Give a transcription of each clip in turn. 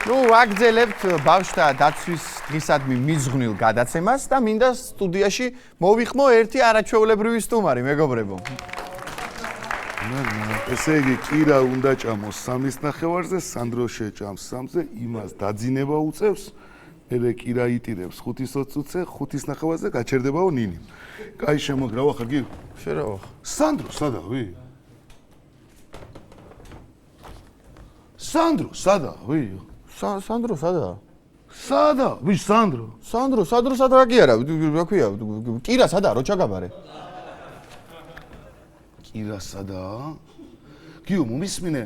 ნუ ვაგრძელებთ ბავშვთა დაცვის დღისადმი მიზღვნილ გადაცემას და მინდა სტუდიაში მოვიხმო ერთი არაჩვეულებრივი სტუმარი, მეგობრებო. ესე იგი, კირა უნდა ჭამოს 3:30-ზე, სანდრო შეჭამს 3-ზე, იმას დაძინება უწევს, მერე კირა იტირებს 5:20-ზე, 5:30-ზე გაჩერდებაო ნინი. კაი შემოგრავა ხარ გი? შერავა. სანდრო, სადა ვი? სანდრო, სადა ვი? სანდრო, სადა? სადა? ვი სანდრო? სანდრო, სადა კი არა, რა ქვია? კირა სადა, რო ჩაგაბარე? კირა სადა? გიო მომისმინე?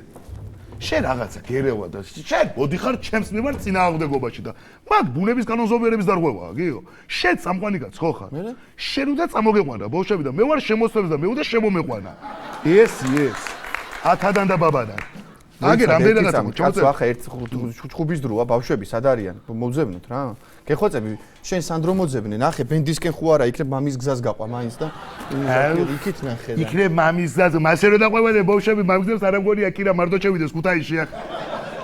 შენ რაღაცა გერევა და შენ მოდიხარ ჩემს მიმართ წინააღმდეგობაში და მაგ ბუნების კანონზომიერების დარღვევაა, გიო. შენ წამყვანი კაც ხო ხარ? შენ უნდა წამოგეყვანა ბავშვები და მე ვარ შემოსწრებს და მე უნდა შემომეყვანა. ეს 1000-დან და ბაბადან. აგერ რამდენადაც კაცო ახლა ერთ ხუბის დროა ბავშვები სად არიან? მოვძებნოთ რა. გეხვეწები, შენ სანდრო მოძებნე, ნახე ბენდისკენ ხო არა, იქნებ მამის გზას გაყვა მაინც და იქით ნახე და. იქნებ მამის გზაზე, მასე რო დაყვებოდი ბავშვები მამის გზას არ ამგონია კირა მარტო შევიდეს ქუთაისში ახ.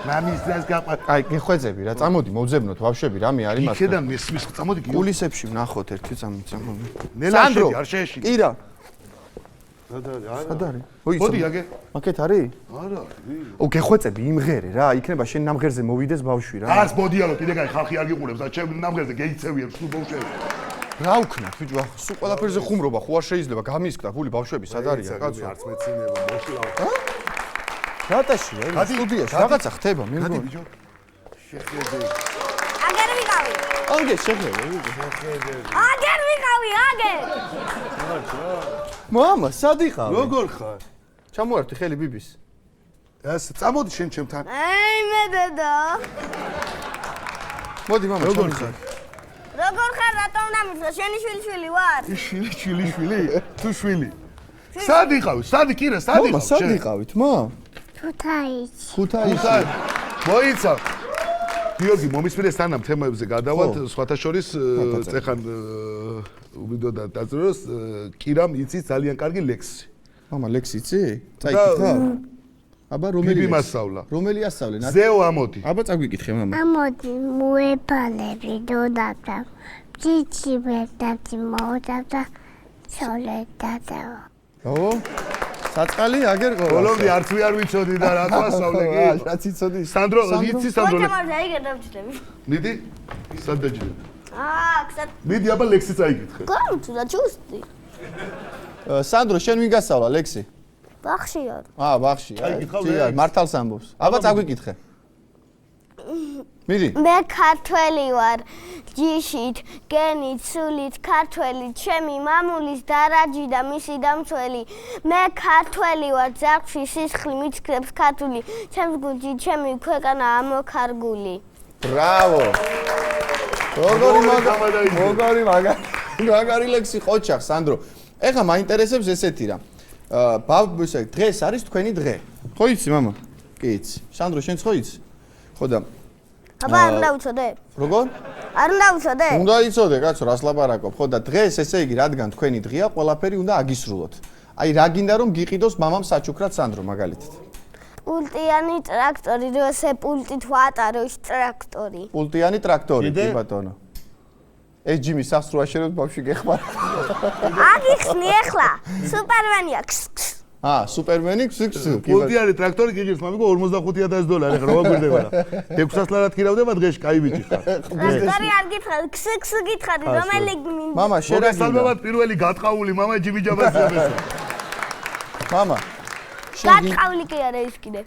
მამის გზას გაყვა. აი, გეხვეწები რა, წამოდი მოვძებნოთ ბავშვები, რამე არის მას. იქედან მისმის წამოდი გიო. კულისებში ვნახოთ ერთი წამოდი. ნელა შედი არ შეეშინე. კირა. სად არის? მოდი აგე. მაკეთ არის? არა, ვი. ო, გეხვეწები იმღერე რა, იქნება შენ ნამღერზე მოვიდეს ბავშვი რა. არს მოდიალო, კიდე კაი ხალხი არ გიყურებს და ჩემ ნამღერზე გეიცევიებს თუ ბავშვები. რა უქნათ ბიჭო, ახლა სულ ყველაფერზე ხუმრობა ხო არ შეიძლება გამისკდა გული ბავშვები სად არიან კაცო? არც მეცინება მოშლა. რატაშია ეს სტუდიაში რაღაცა ხდება მე მგონი. ბიჭო. შეხედე. აგერ ვიყავი. აგერ შეხედე. აგერ ვიყავი, აგერ. მამა, სად იყავი? როგორ ხარ? ჩამოართი ხელი ბიბის. ეს წამოდი შენ ჩემთან. აი მე დედა. მოდი მამა, როგორ ხარ? როგორ ხარ, რატომ დამიწყე? შენი შვილი ვარ. შვილი? თუ შვილი? სად იყავი? სად კირა, სად იყავი? მამა, სად იყავით, მა? ქუთაისში. მოიცა. გიორგი, მომისმინე სანამ თემებზე გადავალთ, სხვათა შორის წეხან უბიდო და დაძროს კირამ იცის ძალიან კარგი ლექსი. მამა, ლექსი იცი? წაიკითხა? აბა რომელი მასწავლა? რომელი ასწავლე? ზეო ამოდი. აბა წაგვიკითხე მამა. ამოდი მოეფალები დოდათა. ჭიჭი ვერდათი მოუდავდა ცოლედადა. ო? საწყალი აგერ ყოლა. ბოლომდე არც ვი არ ვიცოდი და რა გვასწავლე კი. რაც იცოდი. სანდრო, იცი სანდრო. მოთამარ დაიგე დავჭდები. მიდი? სად დაჭდები? ქსად. მიდი აბა ლექსი წაიკითხე. გამთუ და ჩუსტი. სანდრო, შენ ვინ გასწავლა ლექსი? ბახში არ. ბახში. კითხავ აი, მართალს ამბობს. აბა წაგვიკითხე. მიდი. მე ქართველი ვარ. ჯიშით, გენით, სულით ქართველი, ჩემი მამულის დარაჯი და მისი დამცველი. მე ქართველი ვარ, ძაფში სისხლი მიცხრებს ქართული, ჩემს გულში ჩემი ქვეყანა ამოქარგული. ბრავო. როგორი მაგარი ლექსი ხოჩახ, სანდრო. ეხლა მაინტერესებს ესეთი რა. დღეს არის თქვენი დღე. ხო იცი, მამა? კი იცი. სანდრო, შენც ხო იცი? ხო და აბა არ უნდა უცოდე? როგორ? არ უნდა უცოდე? უნდა იცოდე, კაცო, რას ლაპარაკობ? ხო და დღეს ესე იგი, რადგან თქვენი დღეა, ყველაფერი უნდა აგისრულოთ. აი, რა გინდა რომ გიყიდოს მამამ საჩუქრად სანდრო მაგალითად? პულტიანი ტრაქტორი, როზე პულტით ვატარო ის ტრაქტორი. პულტიანი ტრაქტორი, კი ბატონო. ეს ჯიმი სახს რო აშენებთ ბავშვი გეხმარა. აგიხსნი ახლა. სუპერმენია. სუპერმენი ქსქს. პულტიანი ტრაქტორი გიგებს მამიკო $45,000 ეხლა რა გვერდება რა. 600 ლარად ქირავდება დღეში, კაი ბიჭი ხარ. ტრაქტორი არ გითხრა, ქსქს გითხარი, რომელი მინდა. მამა, შენ რა გინდა? მოგესალმებათ პირველი გატყაული მამა ჯიმი ჯაბასიაბესა. მამა. გატყაული კი არა ის კიდე.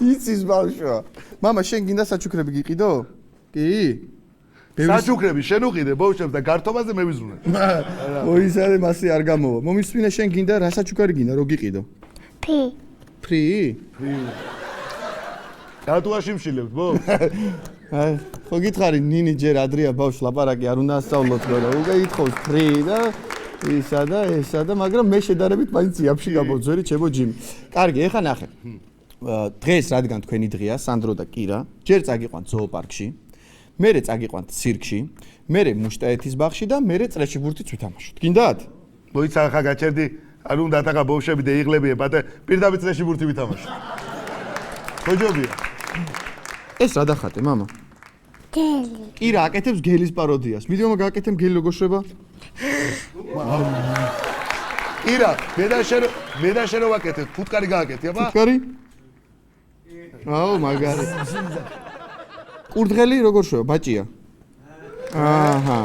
იცის ბავშვო. მამა, შენ გინდა საჩუქრები გიყიდო? კი? საჩუქრები შენ უყიდე ბავშვებს და გართობაზე მე ვიზრუნე. ის არის მასე არ გამოვა. მომისმინე შენ გინდა რა საჩუქარი გინდა რო გიყიდო? ფრი? დატუაში მშილებთ ბო? აი, ხო გითხარი ნინი ჯერ ადრია ბავშვ ლაპარაკი არ უნდა ასწავლოთ რა. უკვე ითხოვს ფრი და ესა და მაგრამ მე შედარებით მაინც იაფში გამოძვერი ჩემო ჯიმი. კარგი, ეხა ნახე. დღეს რადგან თქვენი დღეა, სანდრო და კირა, ჯერ წაგიყვანთ ზოოპარკში. მერე წაგიყვანთ ცირკში, მერე მუშტაეთის ბაღში და მერე წრეში ბურთიც ვითამაშოთ. გინდათ? მოიცა ხა გაჩერდი, არ უნდა ათაღა ბავშვები და იღლებიე, პატე პირდაპირ წრეში ბურთი ვითამაშოთ. გოჯობია. ეს რა დახატე, მამა? გელი. კირა აკეთებს გელის პაროდიას. მიდი მამა გააკეთებ გელი როგორ შვება? ირა, მე და შენ რო ვაკეთებ, ფუტკარი გააკეთე, აბა? ფუტკარი? აუ, მაგარი. კურდღელი როგორ შვება, ბაჭია? აჰა.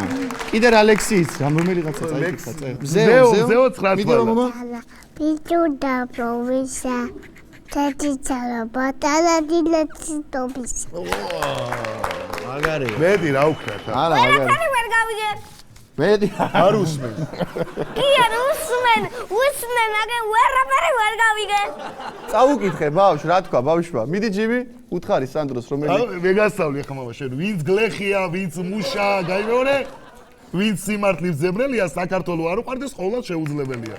კიდე ალექსის, რომელიღაცა წაიკითხა წერ. ზეო 9 მიდი მამა. ბიჭო და პროვისა. თეთრიცალა ბატალა დილეციტობის. მაგარი. მედი რა უქნათ? არა, მაგარი. ვერ გავიგებ. მედი არ უსმენ. კი არ უსმენ, მაგრამ ვერაფერი ვერ გავიგებ. წაუკითხე ბავშვ, რა თქვა ბავშვმა? მიდი ჯიმი, უთხარი სანდროს რომელი მე გასწავლი ახლა მამა შენ, ვინც გლეხია, ვინც მუშა, გაიმეორე? ვინც სიმართლის ძებრელია, საქართველოს არ უყარდეს, ყოველად შეუძლებელია.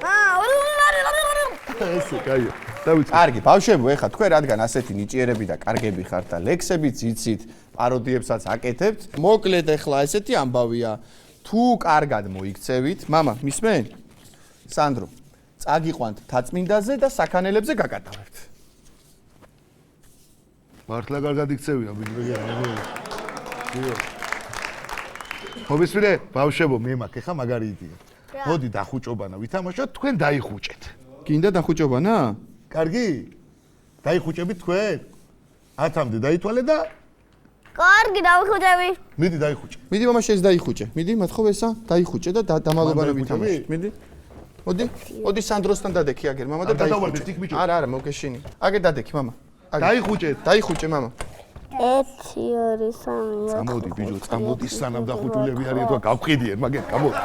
ესე, კაია. დავიწყე. კარგი, ბავშვებო, ეხლა თქვენ რადგან ასეთი ნიჭიერები და კარგები ხართ და ლექსებიც იცით, პაროდიებსაც აკეთებთ, მოკლედ ეხლა ესეთი ამბავია. თუ კარგად მოიქცევით, მამა, მისმენ? სანდრო, წაგიყვანთ თაწმინდაზე და საქანელებზე გაკატავებთ. მართლა კარგად იქცევია, ბიჭო. ხობისმირე, ბავშვებო, მე მაქვს ახლა მაგარი იდეა. მოდი დახუჭობანა, ვითამაშოთ, თქვენ დაიხუჭეთ. გინდა დახუჭობანა? კარგი? დაიხუჭებით თქვენ? 10-მდე დაითვალე და კარგი, დავიხუჭები. მიდი დაიხუჭე. მიდი მამა შენს დაიხუჭე. მიდი, მათხოვე ესა, დაიხუჭე და დამალობանը დაიხუჭები? ვითამაშოთ. მიდი. მოდი სანდროსთან დადექი აგერ მამა და არ გადავარდეთ იქ, ბიჭო? არა, მოგეშინი. აგერ დადექი მამა. დაიხუჭეთ. დაიხუჭე მამა. 1 2 3 წამოდი ბიჭო, წამოდი სანამ დახუჭულები არიან, თუ გავყიდიენ, მაგერ, გამოდი.